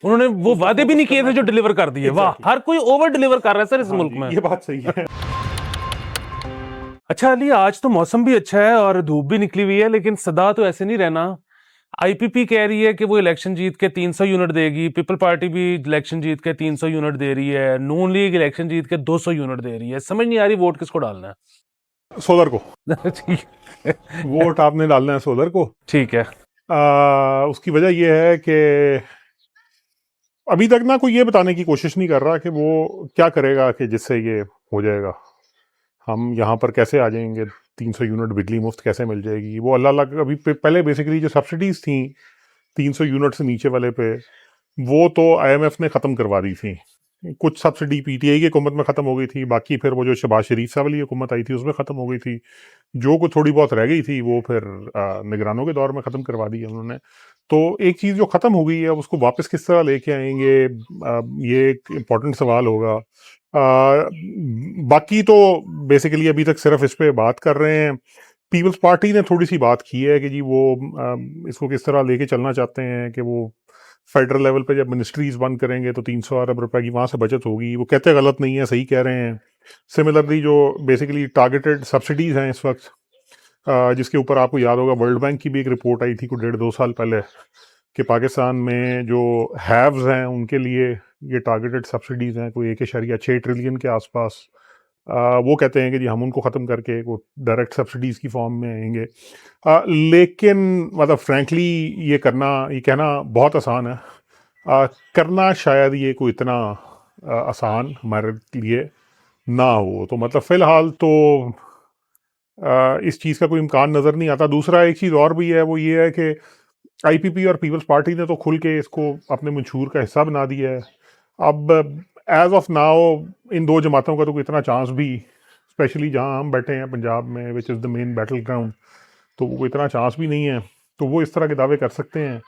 उन्होंने वो वादे भी नहीं किए थे जो डिलीवर कर दिए। वाह, हर कोई ओवर डिलीवर कर रहा है सर इस मुल्क में। ये बात सही है। अच्छा अली, आज तो मौसम भी अच्छा है और धूप भी निकली हुई है, लेकिन सदा तो ऐसे नहीं रहना। आईपीपी कह रही है कि वो इलेक्शन जीत के 300 यूनिट देगी, पीपल पार्टी भी इलेक्शन जीत के 300 यूनिट दे रही है, नून लीग इलेक्शन जीत के 200 यूनिट दे रही है। समझ नहीं आ रही वोट किसको डालना सोलर को है। ठीक है, वोट आपने डालना है सोलर को। ठीक है। उसकी वजह यह है कि अभी तक ना कोई ये बताने की कोशिश नहीं कर रहा कि वो क्या करेगा कि जिससे ये हो जाएगा। हम यहाँ पर कैसे आ जाएंगे, 300 यूनिट बिजली मुफ्त कैसे मिल जाएगी। वो अल्लाह अल्लाह अभी पहले बेसिकली जो सब्सिडीज थी 300 यूनिट से नीचे वाले पे, वो तो आईएमएफ ने ख़त्म करवा दी थी। कुछ सब्सिडी पीटीआई की हुकूमत में ख़त्म हो गई थी, बाकी फिर वो जो शहबाज शरीफ साहब वाली हुकूमत आई थी उसमें ख़त्म हो गई थी। जो कुछ थोड़ी बहुत रह गई थी वो फिर निगरानों के दौर में ख़त्म करवा दी है उन्होंने। तो एक चीज़ जो ख़त्म हो गई है उसको वापस किस तरह लेके आएंगे, ये एक इम्पॉर्टेंट सवाल होगा। बाकी तो बेसिकली अभी तक सिर्फ इस पे बात कर रहे हैं। पीपल्स पार्टी ने थोड़ी सी बात की है कि जी वो इसको किस तरह लेके चलना चाहते हैं कि वो फेडरल लेवल पे जब मिनिस्ट्रीज बंद करेंगे तो 300 अरब रुपए की वहाँ से बचत होगी। वो कहते गलत नहीं है, सही कह रहे हैं। सिमिलरली जो बेसिकली टारगेटेड सब्सिडीज़ हैं इस वक्त, जिसके ऊपर आपको याद होगा वर्ल्ड बैंक की भी एक रिपोर्ट आई थी कुछ 1.5-2 साल पहले कि पाकिस्तान में जो हैव्स हैं उनके लिए ये टारगेटेड सब्सिडीज़ हैं कोई 1.6 ट्रिलियन के आसपास। वो कहते हैं कि जी हम उनको ख़त्म करके वो डायरेक्ट सब्सिडीज़ की फॉर्म में आएंगे। लेकिन मतलब फ्रैंकली ये कहना बहुत आसान है, करना शायद ये कोई इतना आसान हमारे लिए ना हो। तो मतलब फ़िलहाल तो इस चीज़ का कोई इम्कान नज़र नहीं आता। दूसरा एक चीज़ और भी है, वो ये है कि आईपीपी और पीपल्स पार्टी ने तो खुल के इसको अपने मंशूर का हिस्सा बना दिया है। अब एज ऑफ नाउ इन दो जमातों का तो कोई इतना चांस भी, स्पेशली जहां हम बैठे हैं पंजाब में which is the main battle ground, तो वो कोई इतना चांस भी नहीं है। तो वो इस तरह के दावे कर सकते हैं।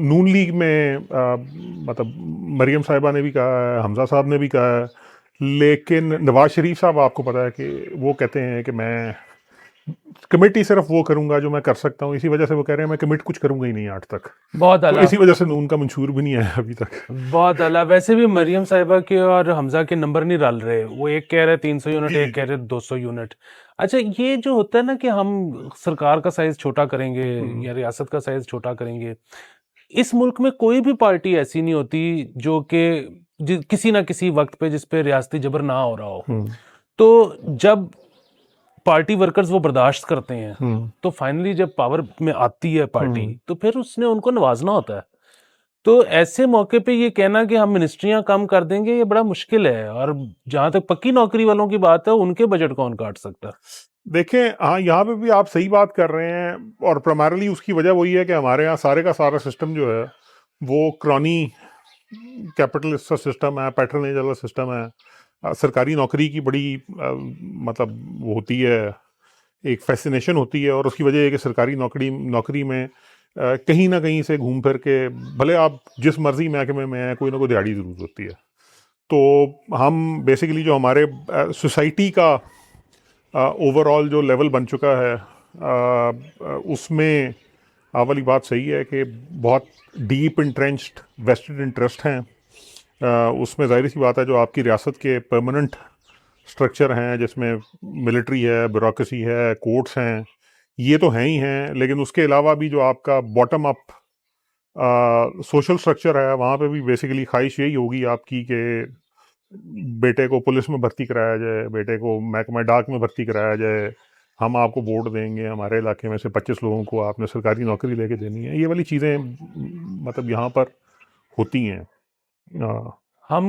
नून लीग में मतलब मरियम साहिबा ने भी कहा है, हमजा साहब ने भी कहा है, लेकिन नवाज शरीफ साहब आपको पता है कि वो कहते हैं कि मैं कमेटी सिर्फ वो करूंगा जो मैं कर सकता हूँ। इसी वजह से वो कह रहे हैं मैं कमिट कुछ करूंगा ही नहीं आज तक। बहुत तो अला, इसी वजह से नून का मंशूर भी नहीं आया अभी तक। बहुत अला। वैसे भी मरियम साहिबा के और हमजा के नंबर नहीं रल रहे। वो एक कह रहे 300 यूनिट, एक कह रहे 200 यूनिट। अच्छा, ये जो होता है ना कि हम सरकार का साइज छोटा करेंगे या रियासत का साइज छोटा करेंगे, इस मुल्क में कोई भी पार्टी ऐसी नहीं होती जो कि किसी ना किसी वक्त पे जिस पे रियासती जबर ना हो रहा हो। तो जब पार्टी वर्कर्स वो बर्दाश्त करते हैं तो फाइनली जब पावर में आती है पार्टी तो फिर उसने उनको नवाजना होता है। तो ऐसे मौके पे ये कहना कि हम मिनिस्ट्रियां कम कर देंगे, ये बड़ा मुश्किल है। और जहां तक पक्की नौकरी वालों की बात है, उनके बजट कौन काट सकता है? देखें, हाँ यहाँ पे भी आप सही बात कर रहे हैं। और प्राइमरली उसकी वजह वही है कि हमारे यहाँ सारे का सारा सिस्टम जो है वो क्रॉनी कैपिटलिस्ट सिस्टम है, पैट्रनेज वाला सिस्टम है। सरकारी नौकरी की बड़ी मतलब वो होती है, एक फैसिनेशन होती है। और उसकी वजह है कि सरकारी नौकरी में कहीं ना कहीं से घूम फिर के भले आप जिस मर्जी महकमे में हैं, कोई ना कोई दिहाड़ी ज़रूर होती है। तो हम बेसिकली जो हमारे सोसाइटी का ओवरऑल जो लेवल बन चुका है, उसमें वाली बात सही है कि बहुत डीप इंट्रेंच्ड वेस्टेड इंटरेस्ट हैं। उसमें जाहिर सी बात है जो आपकी रियासत के परमानेंट स्ट्रक्चर हैं जिसमें मिलिट्री है, ब्यूरोक्रेसी है, कोर्ट्स हैं, ये तो हैं ही हैं। लेकिन उसके अलावा भी जो आपका बॉटम अप सोशल स्ट्रक्चर है, वहाँ पे भी बेसिकली ख्वाहिश यही होगी आपकी कि बेटे को पुलिस में भर्ती कराया जाए, बेटे को महकमा डाक में भर्ती कराया जाए, हम आपको वोट देंगे, हमारे इलाके में से 25 लोगों को आपने सरकारी नौकरी लेके देनी है। ये वाली चीज़ें मतलब यहाँ पर होती हैं। हम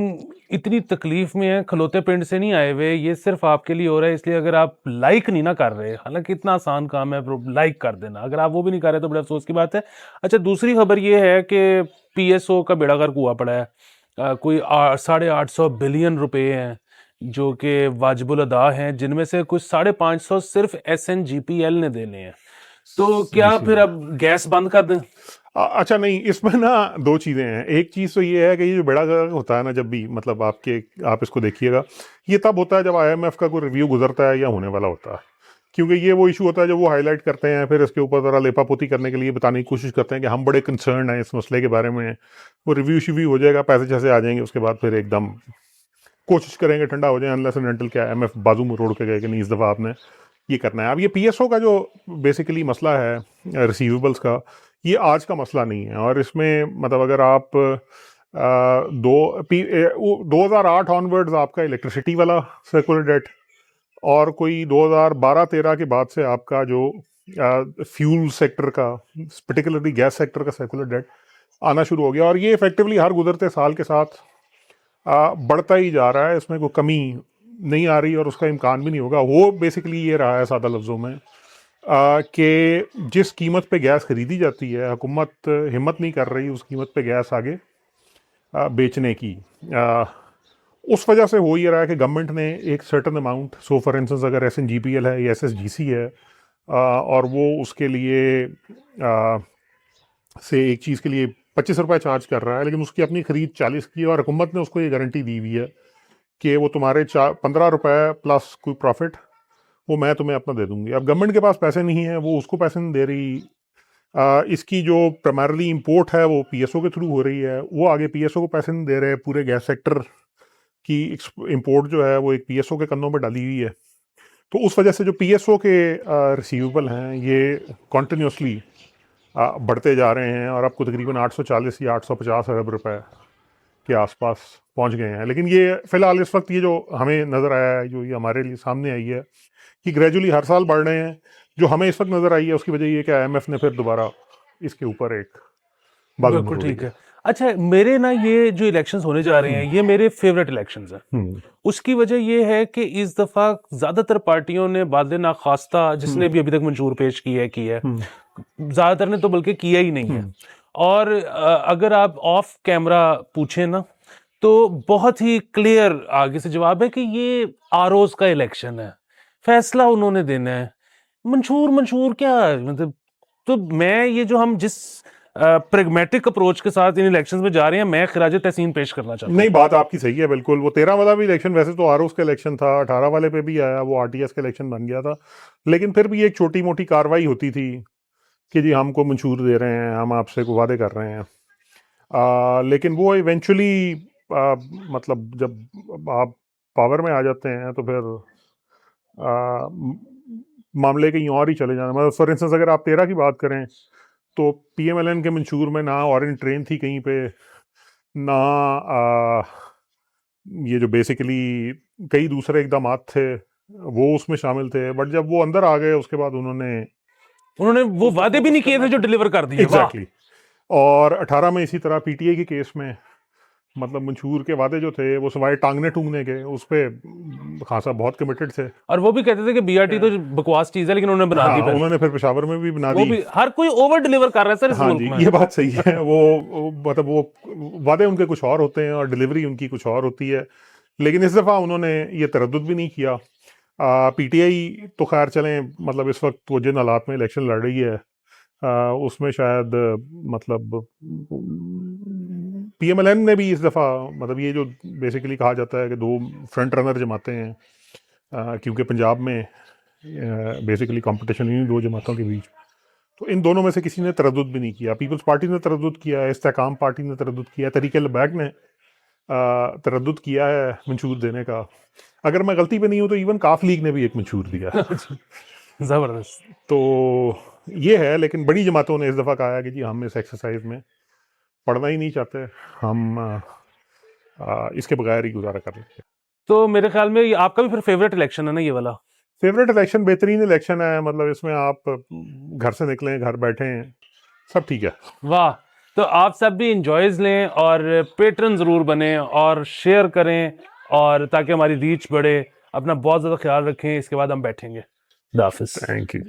इतनी तकलीफ में हैं, खलोते पिंड से नहीं आए हुए। ये सिर्फ आपके लिए हो रहा है, इसलिए अगर आप लाइक नहीं ना कर रहे, हालांकि इतना आसान काम है लाइक कर देना, अगर आप वो भी नहीं कर रहे तो बड़ा अफसोस की बात है। अच्छा, दूसरी खबर ये है कि पीएसओ का बेड़ा गर्क हुआ पड़ा है। कोई 850 बिलियन रुपए हैं जो कि वाजिबुल अदा हैं, जिनमें से कुछ 550 सिर्फ एसएनजीपीएल ने देने हैं। तो क्या फिर अब गैस बंद कर दें? अच्छा नहीं, इसमें ना दो चीज़ें हैं। एक चीज़ तो ये है कि ये जो बेड़ा गर्क होता है ना, जब भी मतलब आप इसको देखिएगा, ये तब होता है जब आईएमएफ का कोई रिव्यू गुजरता है या होने वाला होता है। क्योंकि ये वो इशू होता है जो वो हाईलाइट करते हैं, फिर इसके ऊपर ज़रा लेपापोती करने के लिए बताने की कोशिश करते हैं कि हम बड़े कंसर्न हैं इस मसले के बारे में। वो रिव्यू शिव्यू हो जाएगा, पैसे जैसे आ जाएंगे, उसके बाद फिर एकदम कोशिश करेंगे ठंडा हो जाए, अनलेस एंड अनटिल क्या एमएफ बाजू में रोड़ के गए कि नहीं इस दफ़ा आपने ये करना है। अब ये पीएसओ का जो बेसिकली मसला है रिसीवेबल्स का, ये आज का मसला नहीं है। और इसमें मतलब अगर आप 2008 ऑनवर्ड्स आपका इलेक्ट्रिसिटी वाला सर्कुलर डेट और कोई 2012-13 के बाद से आपका जो फ्यूल सेक्टर का, पर्टिकुलरली गैस सेक्टर का सर्कुलर डेट आना शुरू हो गया। और ये इफेक्टिवली हर गुजरते साल के साथ बढ़ता ही जा रहा है, इसमें कोई कमी नहीं आ रही और उसका इम्कान भी नहीं होगा। वो बेसिकली ये रहा है सादा लफ्ज़ों में कि जिस कीमत पे गैस खरीदी जाती है, हुकूमत हिम्मत नहीं कर रही उस कीमत पे गैस आगे बेचने की। उस वजह से हो ये रहा है कि गवर्नमेंट ने एक certain amount, so for instance अगर SNGPL है या SSGC है और वो उसके लिए से एक चीज़ के लिए 25 रुपये चार्ज कर रहा है, लेकिन उसकी अपनी ख़रीद 40 की है और हुकूमत ने उसको ये गारंटी दी हुई है कि वो तुम्हारे 15 रुपये प्लस कोई प्रॉफिट वो मैं तुम्हें अपना दे दूंगी। अब गवर्नमेंट के पास पैसे नहीं है, वो उसको पैसे नहीं दे रही। इसकी जो प्राइमरली इंपोर्ट है वो पीएसओ के थ्रू हो रही है, वो आगे पीएसओ को पैसे नहीं दे रहे। पूरे गैस सेक्टर की इंपोर्ट जो है वो एक पीएसओ के कंधों पर डाली हुई है। तो उस वजह से जो पीएसओ के रिसीवेबल हैं ये कॉन्टीन्यूसली बढ़ते जा रहे हैं और आपको तकरीबन 840 या 850 अरब रुपए के आसपास पहुंच गए हैं। लेकिन ये फ़िलहाल इस वक्त ये जो हमें नज़र आया है, जो ये हमारे लिए सामने आई है कि ग्रेजुअली हर साल बढ़ रहे हैं, जो हमें इस वक्त नज़र आई है उसकी वजह ये कि IMF ने फिर दोबारा इसके ऊपर एक बाजू बिल्कुल मोड़ दी ठीक है। अच्छा, मेरे ना ये जो इलेक्शंस होने जा रहे हैं ये मेरे फेवरेट इलेक्शंस हैं। उसकी वजह ये है कि इस दफा ज्यादातर पार्टियों ने बाद नाखास्ता, जिसने भी अभी तक मंशूर पेश किया है, ज्यादातर ने तो बल्कि किया ही नहीं है। और अगर आप ऑफ कैमरा पूछे ना तो बहुत ही क्लियर आगे से जवाब है कि ये आरओज का इलेक्शन है, फैसला उन्होंने देना है। मंशूर क्या मतलब, तो मैं ये जो हम जिस प्रेगमेटिक अप्रोच के साथ इन इलेक्शंस में जा रहे हैं, मैं खिराज तहसीन पेश करना चाहता हूं। नहीं, बात आपकी सही है बिल्कुल। वो 13 वाला भी इलेक्शन वैसे तो आरओस का इलेक्शन था, 18 वाले पे भी आया, वो आरटीएस का इलेक्शन बन गया था, लेकिन फिर भी एक छोटी मोटी कार्रवाई होती थी कि जी हमको मंशूर दे रहे हैं, हम आपसे को वादे कर रहे हैं। लेकिन वो इवेंचुअली मतलब जब आप पावर में आ जाते हैं तो फिर मामले कहीं और ही चले जाना। मतलब फॉर इंस्टेंस अगर आप 13 की बात करें तो PMLN के मंशूर में ना ऑरेंज ट्रेन थी कहीं पे, ना ये जो बेसिकली कई दूसरे इकदाम थे वो उसमें शामिल थे। बट जब वो अंदर आ गए उसके बाद उन्होंने वो वादे भी नहीं किए थे जो डिलीवर कर दिए। एग्जैक्टली। और 18 में इसी तरह PTI के केस में मतलब मंशूर के वादे जो थे वो सवाए टांगने टूंगने के, उस पे खासा बहुत कमिटेड थे। और वो भी कहते थे कि BRT तो बकवास चीज है, लेकिन उन्होंने बना दी। उन्होंने फिर पेशावर में भी बना दी। भी हर कोई ओवर डिलीवर कर रहा है सर इस मुल्क में। ये बात सही है। वो मतलब वो वादे उनके कुछ और होते हैं और डिलीवरी उनकी कुछ और होती है। लेकिन इस दफ़ा उन्होंने ये तरद्दुद भी नहीं किया। PTI तो खैर चलें, मतलब इस वक्त वो जिन हालात में इलेक्शन लड़ रही है उसमें शायद मतलब PMLN ने भी इस दफ़ा मतलब ये जो बेसिकली कहा जाता है कि दो फ्रंट रनर जमातें हैं, क्योंकि पंजाब में बेसिकली कंपटीशन इन दो जमातों के बीच, तो इन दोनों में से किसी ने तरद्दुद भी नहीं किया। पीपल्स पार्टी ने तरद्दुद किया है, इस्तेकाम पार्टी ने तरद्दुद किया है, तहरीक लबैक ने तरद्दुद किया है मंशूर देने का। अगर मैं गलती पे नहीं हूँ तो इवन काफ लीग ने भी एक मंशूर दिया। जबरदस्त। तो ये है, लेकिन बड़ी जमातों ने इस दफ़ा कहा है कि जी हम इस एक्सरसाइज में पढ़ना ही नहीं चाहते, हम इसके बगैर ही गुजारा कर लेंगे। तो मेरे ख्याल में आपका भी फिर फेवरेट इलेक्शन है ना ये वाला? फेवरेट इलेक्शन, बेहतरीन इलेक्शन है। मतलब इसमें आप घर से निकलें, घर बैठे हैं, सब ठीक है। वाह। तो आप सब भी इंजॉयज लें और पेट्रन जरूर बने और शेयर करें, और ताकि हमारी रीच बढ़े। अपना बहुत ज्यादा ख्याल रखें। इसके बाद हम बैठेंगे। खुदा हाफिज़। Thank you.